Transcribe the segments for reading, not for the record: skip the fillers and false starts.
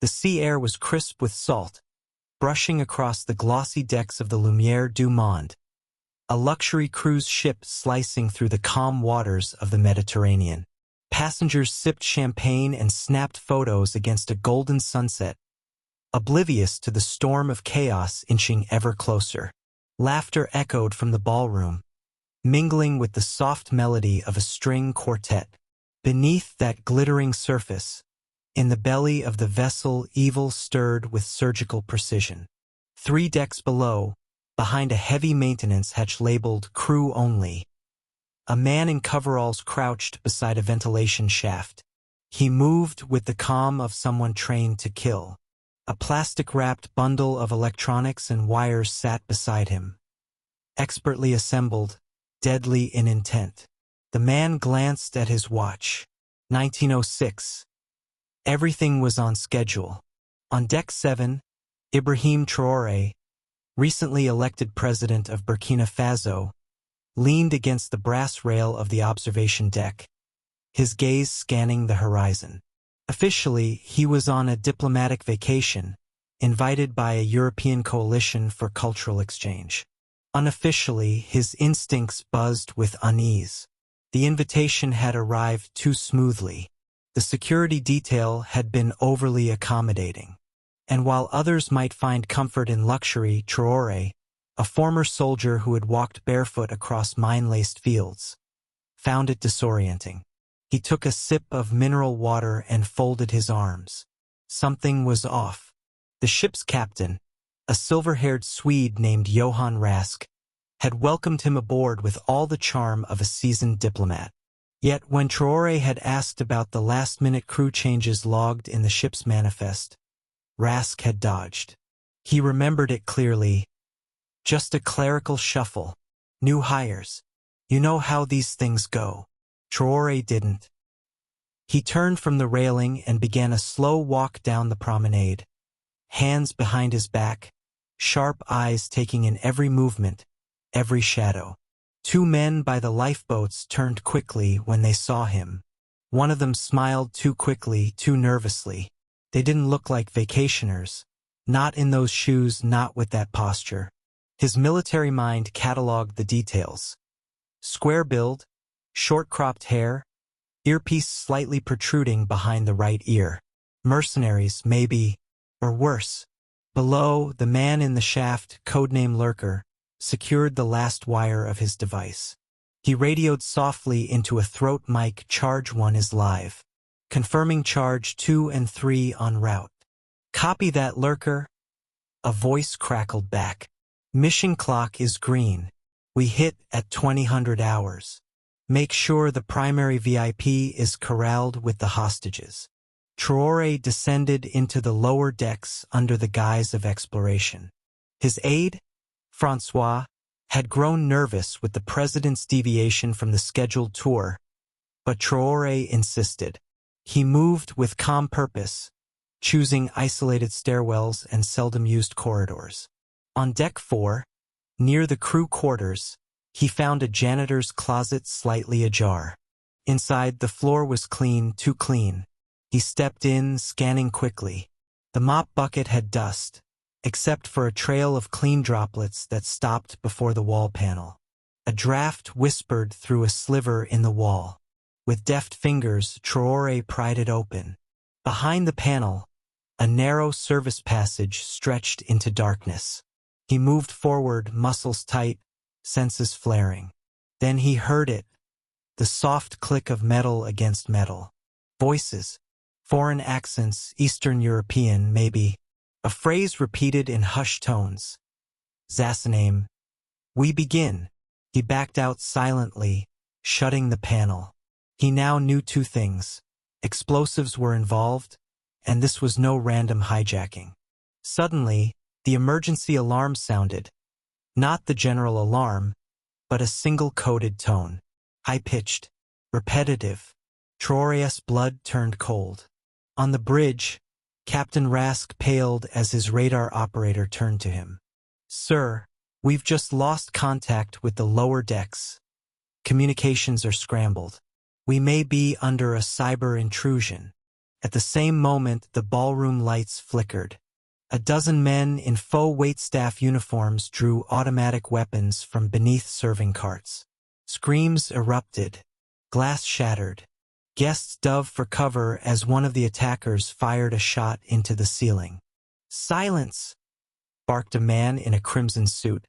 The sea air was crisp with salt, brushing across the glossy decks of the Lumière du Monde, a luxury cruise ship slicing through the calm waters of the Mediterranean. Passengers sipped champagne and snapped photos against a golden sunset, oblivious to the storm of chaos inching ever closer. Laughter echoed from the ballroom, mingling with the soft melody of a string quartet. Beneath that glittering surface, in the belly of the vessel, evil stirred with surgical precision. 3 decks below, behind a heavy maintenance hatch labeled "Crew Only," a man in coveralls crouched beside a ventilation shaft. He moved with the calm of someone trained to kill. A plastic-wrapped bundle of electronics and wires sat beside him, expertly assembled, deadly in intent. The man glanced at his watch. 1906. Everything was on schedule. On Deck 7, Ibrahim Traoré, recently elected president of Burkina Faso, leaned against the brass rail of the observation deck, his gaze scanning the horizon. Officially, he was on a diplomatic vacation, invited by a European coalition for cultural exchange. Unofficially, his instincts buzzed with unease. The invitation had arrived too smoothly. The security detail had been overly accommodating. And while others might find comfort in luxury, Traoré, a former soldier who had walked barefoot across mine-laced fields, found it disorienting. He took a sip of mineral water and folded his arms. Something was off. The ship's captain, a silver-haired Swede named Johan Rask, had welcomed him aboard with all the charm of a seasoned diplomat. Yet when Traoré had asked about the last-minute crew changes logged in the ship's manifest, Rask had dodged. He remembered it clearly. Just a clerical shuffle. New hires. You know how these things go. Traoré didn't. He turned from the railing and began a slow walk down the promenade, hands behind his back, sharp eyes taking in every movement, every shadow. 2 men by the lifeboats turned quickly when they saw him. One of them smiled too quickly, too nervously. They didn't look like vacationers. Not in those shoes, not with that posture. His military mind catalogued the details. Square build, short-cropped hair, earpiece slightly protruding behind the right ear. Mercenaries, maybe, or worse. Below, the man in the shaft, codename Lurker, secured the last wire of his device. He radioed softly into a throat mic, "Charge 1 is live. Confirming charge 2 and 3 en route." "Copy that, Lurker." A voice crackled back. "Mission clock is green. We hit at 2000 hours. Make sure the primary VIP is corralled with the hostages." Traoré descended into the lower decks under the guise of exploration. His aide, François, had grown nervous with the president's deviation from the scheduled tour, but Traoré insisted. He moved with calm purpose, choosing isolated stairwells and seldom-used corridors. On Deck 4, near the crew quarters, he found a janitor's closet slightly ajar. Inside, the floor was clean, too clean. He stepped in, scanning quickly. The mop bucket had dust, except for a trail of clean droplets that stopped before the wall panel. A draft whispered through a sliver in the wall. With deft fingers, Traoré pried it open. Behind the panel, a narrow service passage stretched into darkness. He moved forward, muscles tight, senses flaring. Then he heard it, the soft click of metal against metal. Voices, foreign accents, Eastern European, maybe. A phrase repeated in hushed tones. "Zassename. We begin." He backed out silently, shutting the panel. He now knew 2 things. Explosives were involved, and this was no random hijacking. Suddenly, the emergency alarm sounded. Not the general alarm, but a single coded tone. High-pitched, repetitive. Traoré's blood turned cold. On the bridge, Captain Rask paled as his radar operator turned to him. "Sir, we've just lost contact with the lower decks. Communications are scrambled. We may be under a cyber intrusion." At the same moment, the ballroom lights flickered. A dozen men in faux waitstaff uniforms drew automatic weapons from beneath serving carts. Screams erupted. Glass shattered. Guests dove for cover as one of the attackers fired a shot into the ceiling. "Silence!" barked a man in a crimson suit,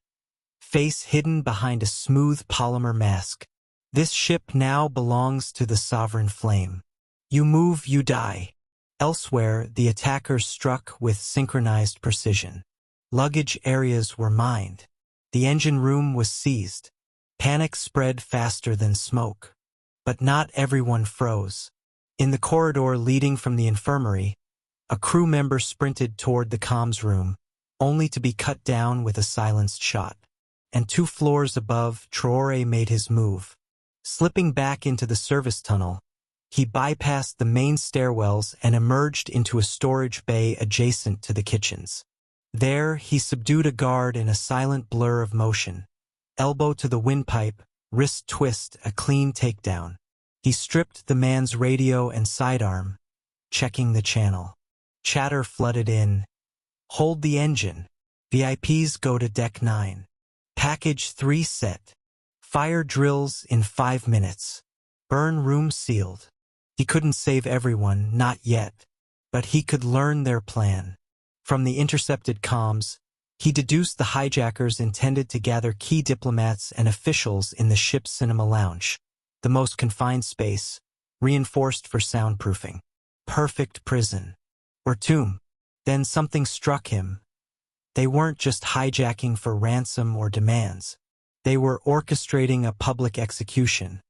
face hidden behind a smooth polymer mask. "This ship now belongs to the sovereign flame. You move, you die." Elsewhere, the attackers struck with synchronized precision. Luggage areas were mined. The engine room was seized. Panic spread faster than smoke. But not everyone froze. In the corridor leading from the infirmary, a crew member sprinted toward the comms room, only to be cut down with a silenced shot. And 2 floors above, Traoré made his move. Slipping back into the service tunnel, he bypassed the main stairwells and emerged into a storage bay adjacent to the kitchens. There, he subdued a guard in a silent blur of motion. Elbow to the windpipe, wrist twist, a clean takedown. He stripped the man's radio and sidearm, checking the channel. Chatter flooded in. "Hold the engine. VIPs go to deck 9. Package 3 set. Fire drills in 5 minutes. Burn room sealed." He couldn't save everyone, not yet, but he could learn their plan. From the intercepted comms, he deduced the hijackers intended to gather key diplomats and officials in the ship's cinema lounge, the most confined space, reinforced for soundproofing. Perfect prison. Or tomb. Then something struck him. They weren't just hijacking for ransom or demands. They were orchestrating a public execution,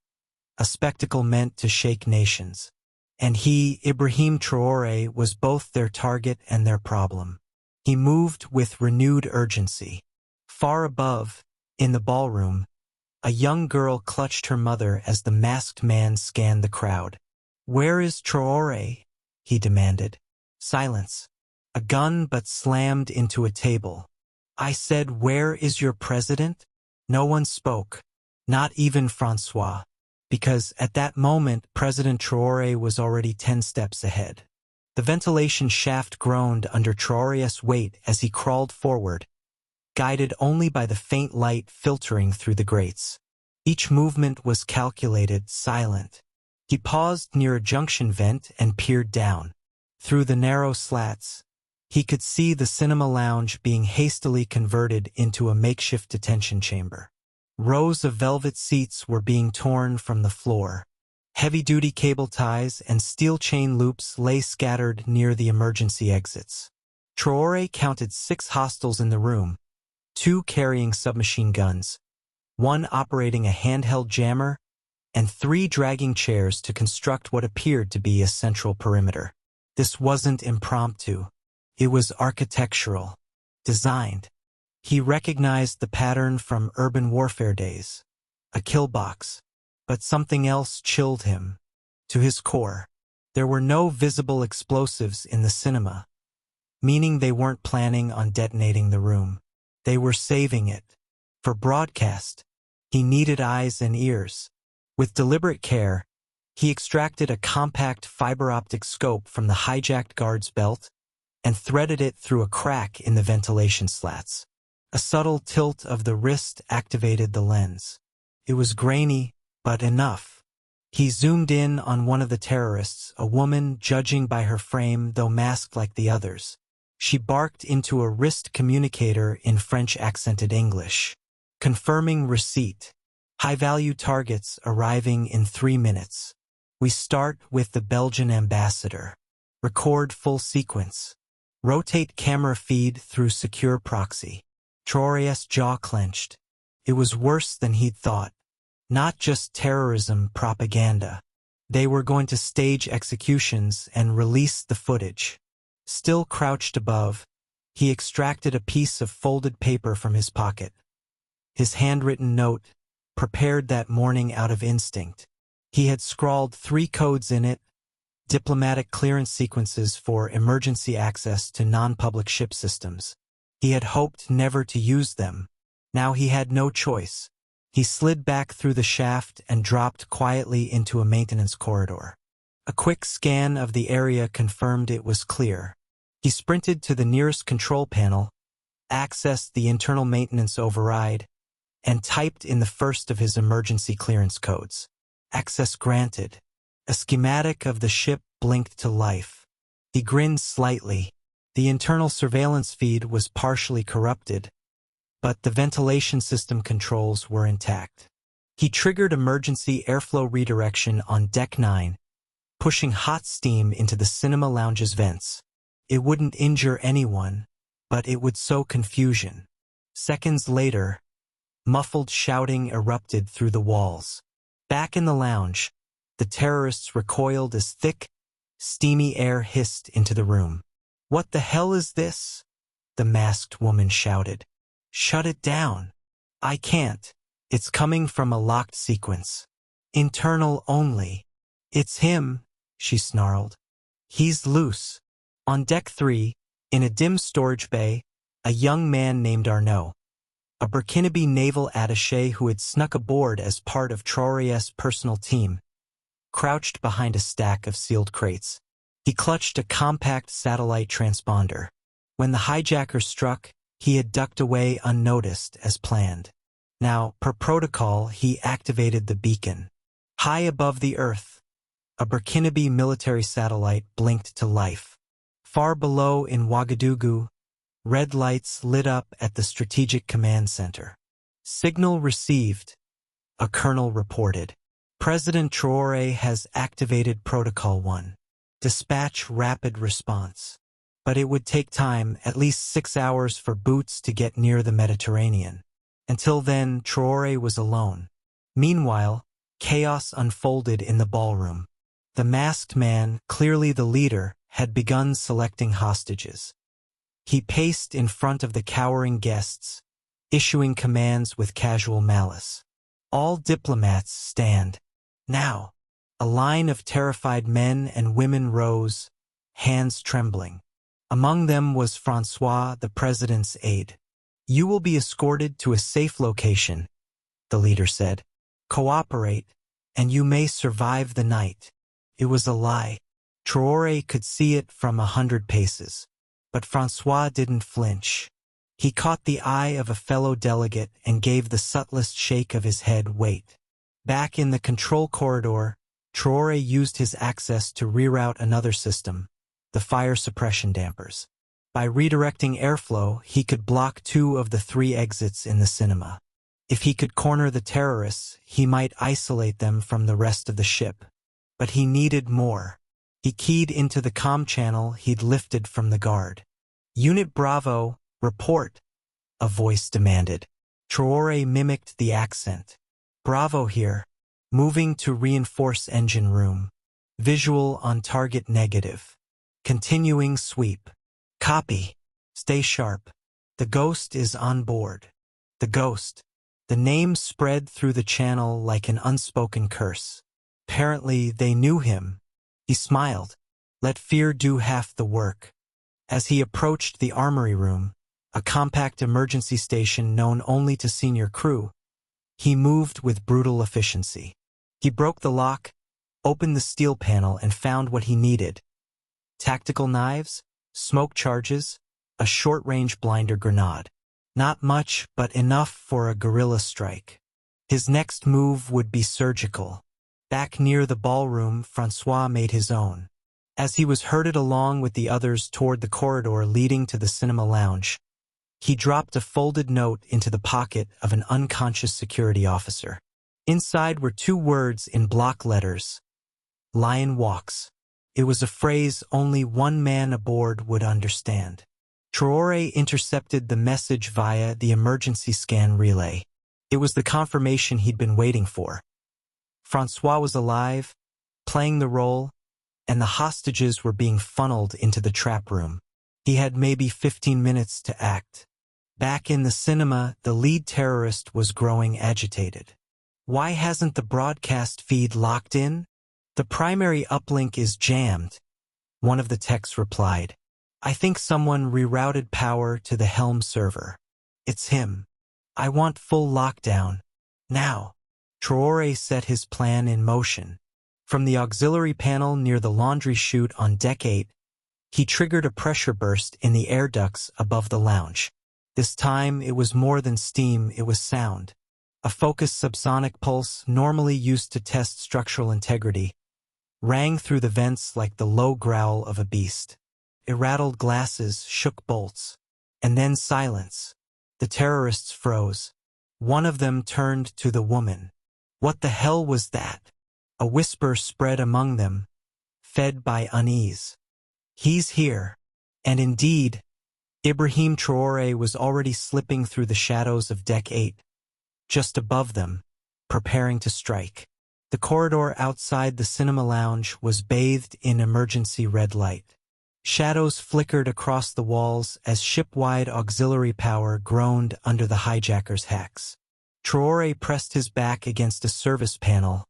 a spectacle meant to shake nations. And he, Ibrahim Traoré, was both their target and their problem. He moved with renewed urgency. Far above, in the ballroom, a young girl clutched her mother as the masked man scanned the crowd. "Where is Traoré?" he demanded. Silence. A gun but slammed into a table. "I said, where is your president?" No one spoke, not even Francois, because at that moment President Traoré was already 10 steps ahead. The ventilation shaft groaned under Traoré's weight as he crawled forward, guided only by the faint light filtering through the grates. Each movement was calculated, silent. He paused near a junction vent and peered down. Through the narrow slats, he could see the cinema lounge being hastily converted into a makeshift detention chamber. Rows of velvet seats were being torn from the floor. Heavy-duty cable ties and steel chain loops lay scattered near the emergency exits. Traoré counted 6 hostiles in the room, 2 carrying submachine guns, 1 operating a handheld jammer, and 3 dragging chairs to construct what appeared to be a central perimeter. This wasn't impromptu. It was architectural, designed. He recognized the pattern from urban warfare days, a kill box. But something else chilled him. To his core, there were no visible explosives in the cinema, meaning they weren't planning on detonating the room. They were saving it. For broadcast, he needed eyes and ears. With deliberate care, he extracted a compact fiber-optic scope from the hijacked guard's belt and threaded it through a crack in the ventilation slats. A subtle tilt of the wrist activated the lens. It was grainy, but enough. He zoomed in on one of the terrorists, a woman judging by her frame though masked like the others. She barked into a wrist communicator in French-accented English, confirming receipt. High-value targets arriving in 3 minutes. We start with the Belgian ambassador. Record full sequence. Rotate camera feed through secure proxy. Traoré's jaw clenched. It was worse than he'd thought. Not just terrorism propaganda. They were going to stage executions and release the footage. Still crouched above, he extracted a piece of folded paper from his pocket. His handwritten note, prepared that morning out of instinct. He had scrawled 3 codes in it, diplomatic clearance sequences for emergency access to non-public ship systems. He had hoped never to use them. Now he had no choice. He slid back through the shaft and dropped quietly into a maintenance corridor. A quick scan of the area confirmed it was clear. He sprinted to the nearest control panel, accessed the internal maintenance override, and typed in the first of his emergency clearance codes. Access granted. A schematic of the ship blinked to life. He grinned slightly. The internal surveillance feed was partially corrupted, but the ventilation system controls were intact. He triggered emergency airflow redirection on Deck 9, pushing hot steam into the cinema lounge's vents. It wouldn't injure anyone, but it would sow confusion. Seconds later, muffled shouting erupted through the walls. Back in the lounge, the terrorists recoiled as thick, steamy air hissed into the room. "What the hell is this?" the masked woman shouted. "Shut it down." "I can't. It's coming from a locked sequence. Internal only." "It's him," she snarled. "He's loose." On Deck 3, in a dim storage bay, a young man named Arnaud, a Burkinabe naval attaché who had snuck aboard as part of Traoré's personal team, crouched behind a stack of sealed crates. He clutched a compact satellite transponder. When the hijacker struck, he had ducked away unnoticed as planned. Now, per protocol, he activated the beacon. High above the Earth, a Burkinabe military satellite blinked to life. Far below in Ouagadougou, red lights lit up at the Strategic Command Center. "Signal received," a colonel reported. "President Traoré has activated Protocol 1. Dispatch rapid response." But it would take time, at least 6 hours for boots to get near the Mediterranean. Until then, Traoré was alone. Meanwhile, chaos unfolded in the ballroom. The masked man, clearly the leader, had begun selecting hostages. He paced in front of the cowering guests, issuing commands with casual malice. "All diplomats stand." Now, a line of terrified men and women rose, hands trembling. Among them was François, the president's aide. "You will be escorted to a safe location," the leader said. "Cooperate, and you may survive the night." It was a lie. Traoré could see it from 100 paces. But François didn't flinch. He caught the eye of a fellow delegate and gave the subtlest shake of his head. "Wait." Back in the control corridor, Traoré used his access to reroute another system, the fire suppression dampers. By redirecting airflow, he could block 2 of the 3 exits in the cinema. If he could corner the terrorists, he might isolate them from the rest of the ship. But he needed more. He keyed into the comm channel he'd lifted from the guard. "Unit Bravo, report," a voice demanded. Traoré mimicked the accent. "Bravo here. Moving to reinforce engine room. Visual on target negative. Continuing sweep." "Copy. Stay sharp. The Ghost is on board." The Ghost. The name spread through the channel like an unspoken curse. Apparently, they knew him. He smiled. Let fear do half the work. As he approached the armory room, a compact emergency station known only to senior crew, he moved with brutal efficiency. He broke the lock, opened the steel panel, and found what he needed. Tactical knives, smoke charges, a short-range blinder grenade. Not much, but enough for a guerrilla strike. His next move would be surgical. Back near the ballroom, François made his own. As he was herded along with the others toward the corridor leading to the cinema lounge, he dropped a folded note into the pocket of an unconscious security officer. Inside were 2 words in block letters: "Lion walks." It was a phrase only one man aboard would understand. Traoré intercepted the message via the emergency scan relay. It was the confirmation he'd been waiting for. François was alive, playing the role, and the hostages were being funneled into the trap room. He had maybe 15 minutes to act. Back in the cinema, the lead terrorist was growing agitated. "Why hasn't the broadcast feed locked in?" "The primary uplink is jammed," one of the techs replied. "I think someone rerouted power to the Helm server." "It's him. I want full lockdown. Now." Traoré set his plan in motion. From the auxiliary panel near the laundry chute on deck 8, he triggered a pressure burst in the air ducts above the lounge. This time it was more than steam, it was sound. A focused subsonic pulse, normally used to test structural integrity, rang through the vents like the low growl of a beast. It rattled glasses, shook bolts. And then silence. The terrorists froze. One of them turned to the woman. What the hell was that? A whisper spread among them, fed by unease. He's here. And indeed, Ibrahim Traoré was already slipping through the shadows of deck 8, just above them, preparing to strike. The corridor outside the cinema lounge was bathed in emergency red light. Shadows flickered across the walls as ship-wide auxiliary power groaned under the hijackers' hacks. Traoré pressed his back against a service panel,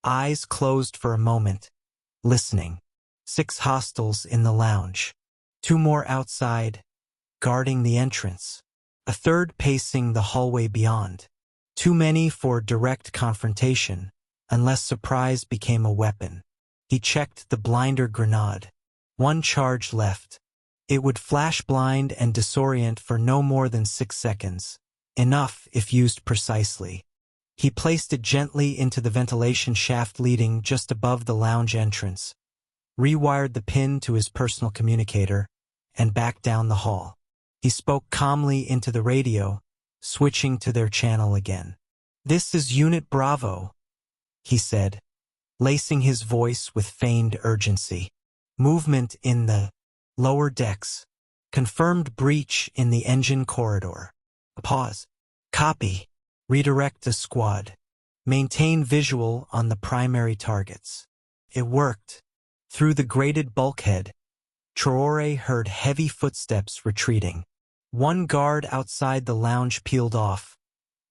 eyes closed for a moment, listening. 6 hostiles in the lounge. 2 more outside, guarding the entrance. A third pacing the hallway beyond. Too many for direct confrontation, unless surprise became a weapon. He checked the blinder grenade. 1 charge left. It would flash blind and disorient for no more than 6 seconds. Enough if used precisely. He placed it gently into the ventilation shaft leading just above the lounge entrance, rewired the pin to his personal communicator, and backed down the hall. He spoke calmly into the radio, switching to their channel again. "This is Unit Bravo," he said, lacing his voice with feigned urgency. "Movement in the lower decks. Confirmed breach in the engine corridor." A pause. "Copy. Redirect the squad. Maintain visual on the primary targets." It worked. Through the grated bulkhead, Traoré heard heavy footsteps retreating. 1 guard outside the lounge peeled off,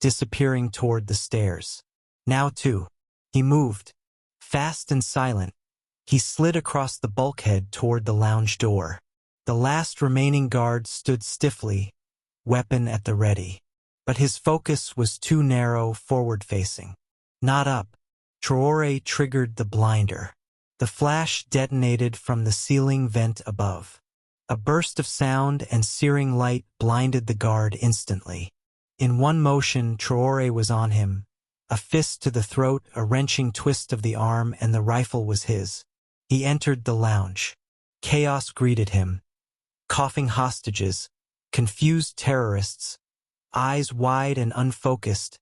disappearing toward the stairs. Now 2. He moved. Fast and silent, he slid across the bulkhead toward the lounge door. The last remaining guard stood stiffly, weapon at the ready. But his focus was too narrow, forward-facing. Not up. Traoré triggered the blinder. The flash detonated from the ceiling vent above. A burst of sound and searing light blinded the guard instantly. In one motion, Traoré was on him. A fist to the throat, a wrenching twist of the arm, and the rifle was his. He entered the lounge. Chaos greeted him. Coughing hostages, confused terrorists, eyes wide and unfocused,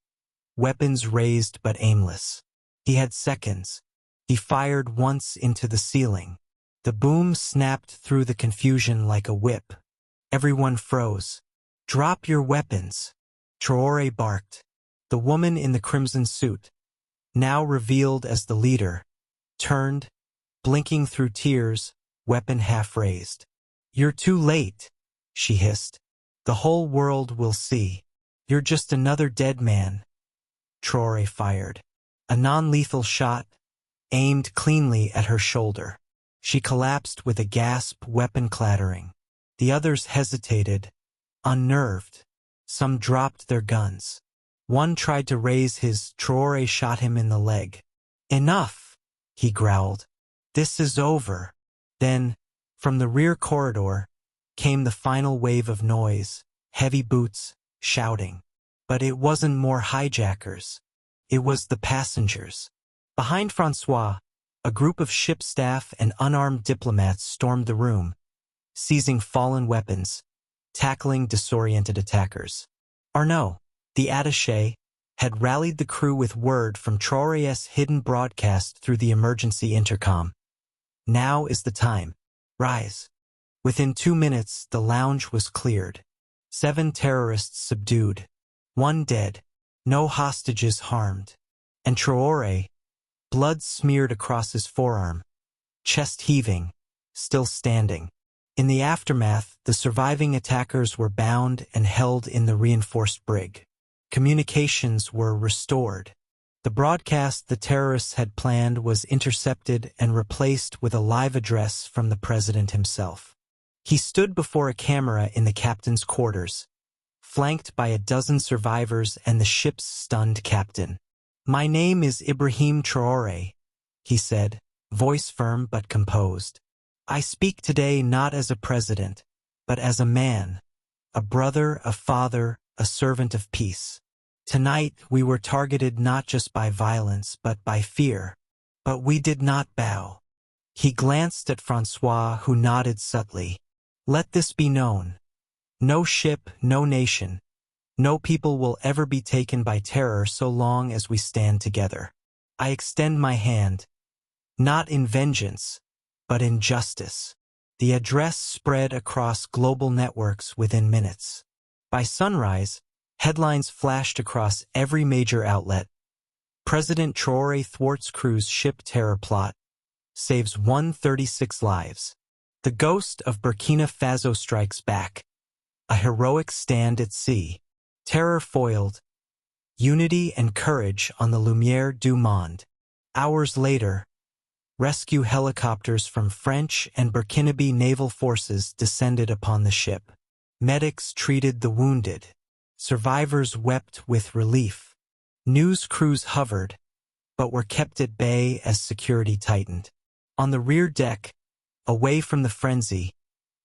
weapons raised but aimless. He had seconds. He fired once into the ceiling. The boom snapped through the confusion like a whip. Everyone froze. "Drop your weapons," Traoré barked. The woman in the crimson suit, now revealed as the leader, turned, blinking through tears, weapon half raised. "You're too late," she hissed. "The whole world will see. You're just another dead man." Traoré fired. A non-lethal shot, aimed cleanly at her shoulder. She collapsed with a gasp, weapon clattering. The others hesitated, unnerved. Some dropped their guns. One tried to raise his. Traoré shot him in the leg. "Enough," he growled. "This is over." Then, from the rear corridor, came the final wave of noise, heavy boots, shouting. But it wasn't more hijackers. It was the passengers. Behind François, a group of ship staff and unarmed diplomats stormed the room, seizing fallen weapons, tackling disoriented attackers. Arnaud, the attaché, had rallied the crew with word from Traoré's hidden broadcast through the emergency intercom. "Now is the time. Rise." Within 2 minutes, the lounge was cleared. 7 terrorists subdued. 1 dead. No hostages harmed. And Traoré, blood smeared across his forearm, chest heaving, still standing. In the aftermath, the surviving attackers were bound and held in the reinforced brig. Communications were restored. The broadcast the terrorists had planned was intercepted and replaced with a live address from the president himself. He stood before a camera in the captain's quarters, flanked by a dozen survivors and the ship's stunned captain. "My name is Ibrahim Traoré. he said, voice firm but composed. I speak today not as a president, but as a man, a brother, a father, a servant of peace. Tonight we were targeted not just by violence but by fear. But we did not bow. He glanced at Francois, who nodded subtly. Let this be known. No ship, no nation, no people will ever be taken by terror so long as we stand together. I extend my hand, not in vengeance, but in justice. The address spread across global networks within minutes. By sunrise, headlines flashed across every major outlet. President Traoré thwarts crew's ship terror plot, saves 136 lives. The ghost of Burkina Faso strikes back. A heroic stand at sea. Terror foiled. Unity and courage on the Lumière du Monde. Hours later, rescue helicopters from French and Burkinabe naval forces descended upon the ship. Medics treated the wounded. Survivors wept with relief. News crews hovered, but were kept at bay as security tightened. On the rear deck, away from the frenzy,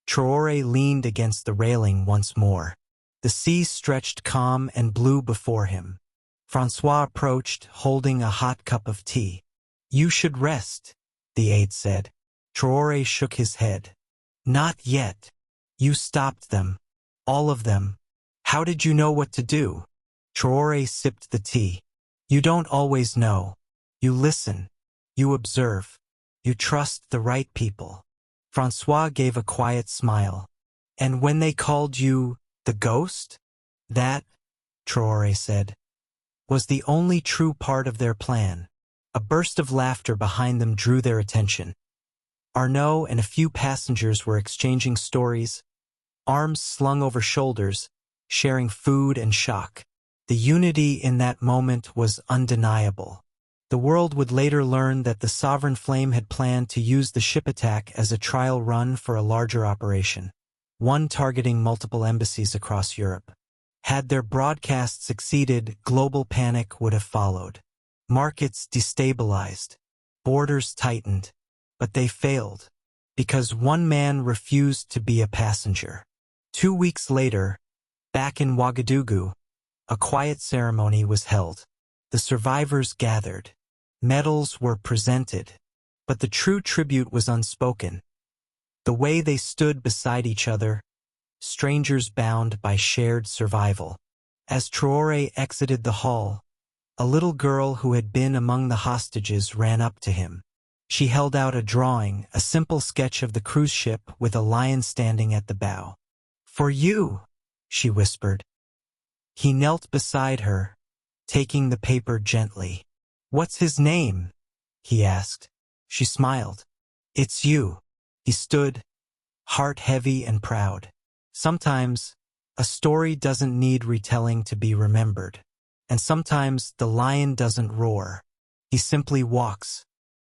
Traoré leaned against the railing once more. The sea stretched calm and blue before him. Francois approached, holding a hot cup of tea. You should rest, the aide said. Traoré shook his head. Not yet. You stopped them. All of them. How did you know what to do? Traoré sipped the tea. You don't always know. You listen. You observe. You trust the right people. Francois gave a quiet smile. And when they called you the ghost? That, Traoré said, was the only true part of their plan. A burst of laughter behind them drew their attention. Arnaud and a few passengers were exchanging stories, arms slung over shoulders, sharing food and shock. The unity in that moment was undeniable. The world would later learn that the Sovereign Flame had planned to use the ship attack as a trial run for a larger operation, one targeting multiple embassies across Europe. Had their broadcast succeeded, global panic would have followed. Markets destabilized, borders tightened, but they failed, because one man refused to be a passenger. 2 weeks later, back in Ouagadougou, a quiet ceremony was held. The survivors gathered. Medals were presented, but the true tribute was unspoken. The way they stood beside each other, strangers bound by shared survival. As Traoré exited the hall, a little girl who had been among the hostages ran up to him. She held out a drawing, a simple sketch of the cruise ship with a lion standing at the bow. For you, she whispered. He knelt beside her, taking the paper gently. What's his name? He asked. She smiled. It's you. He stood, heart heavy and proud. Sometimes, a story doesn't need retelling to be remembered. And sometimes the lion doesn't roar. He simply walks,